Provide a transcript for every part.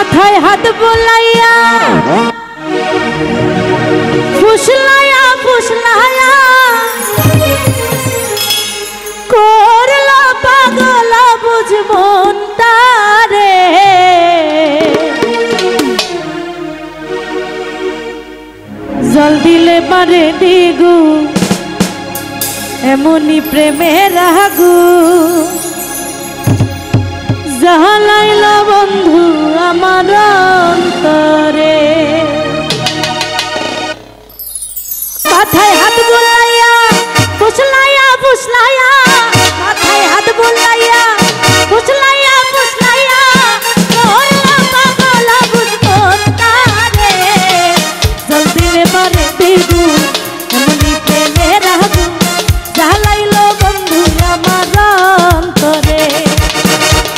মাথায় হাত বোলাইয়া ফুসলায়া ফুসলায়া করলা পাগলা বুঝমনটা রে জল দিলে পারে দিগু এমনি প্রেমের আগু জালাইল বন্ধু আমার অন্তরে মাথায় হাত বুলাইয়া ফুসলাইয়া ফুসলাইয়া মাথায় হাত বুলাইয়া ফুসলাইয়া ফুসলাইয়া করলা পাগলা বুঝমনটা রে জল দিলে পারে দিগু এমনি প্রেমের আগু জালাইল বন্ধু আমার অন্তরে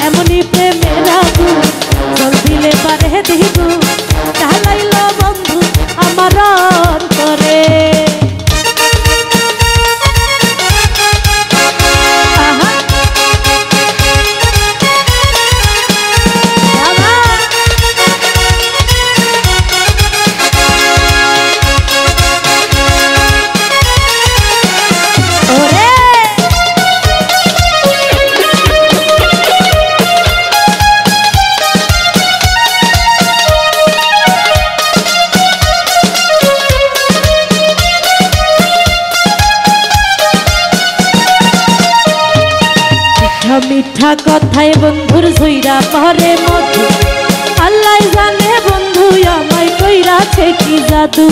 এমনি প্রেমের আগু জল দিলে পারে দিগু জালাইল বন্ধু আমার অন্তরে মিঠা কথায় বন্ধুর ঝইরা পরে মধু আল্লাহ জানে বন্ধু আমায় কইরাছে কি জাদু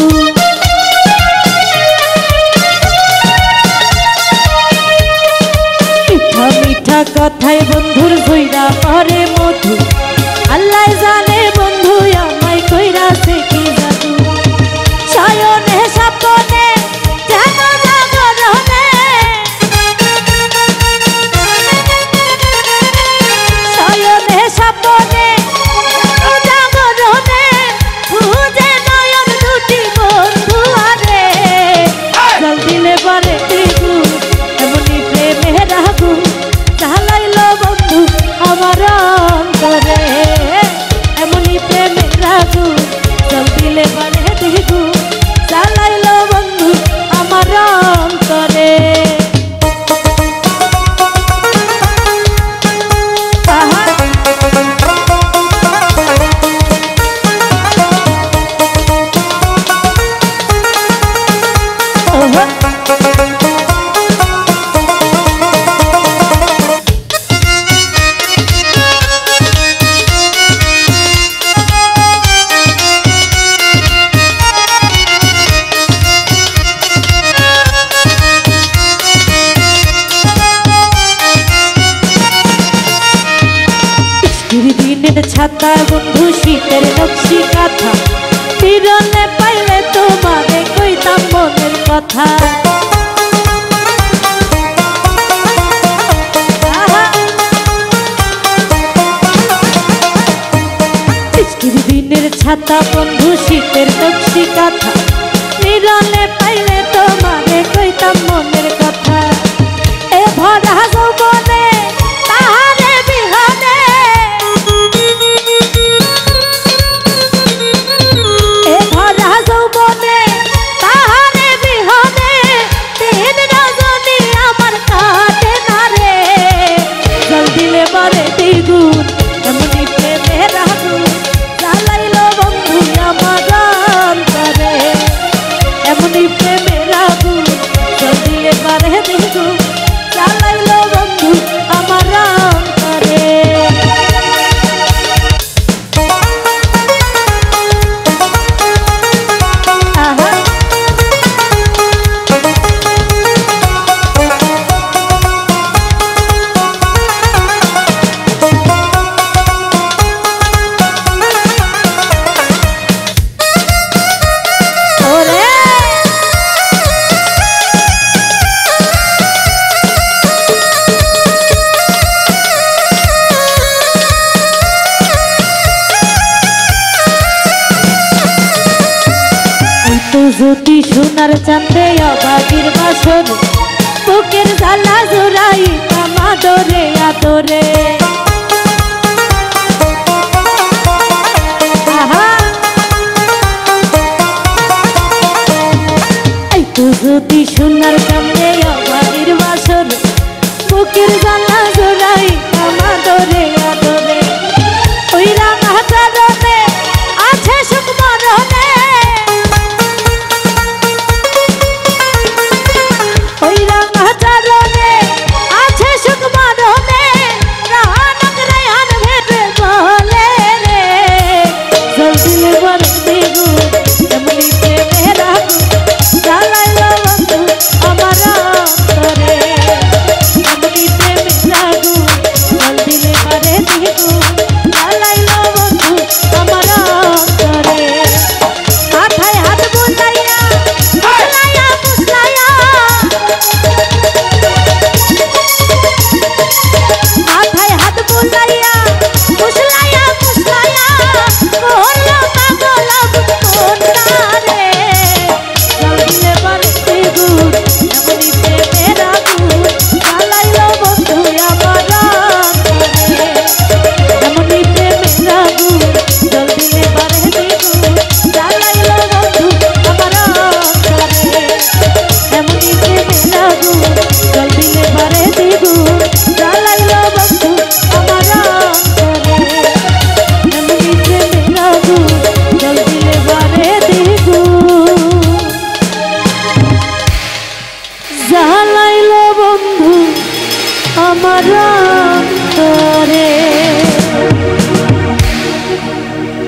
মিঠা মিঠা কথায় বন্ধুর ঝইরা পরে মধু আল্লাহ জানে বন্ধু আমায় কইরাছে কি জাদু শয়নে স্বপ্নে ছাতা বন্ধু শীতের নকশি কাঁথা ফিরলে পাইলে তোমারে কইতাম মনের কথা দিনের ছাতা বন্ধু শীতের নকশি কাঁথা ফিরলে পাইলে তোমারে কইতাম মনের কথা এ ভরা যৌবনে তাহারে বিহানে যদি সোনার চাঁদে অবাগির বাসরে বুকের জ্বালা জোড়াই আদরে আদরে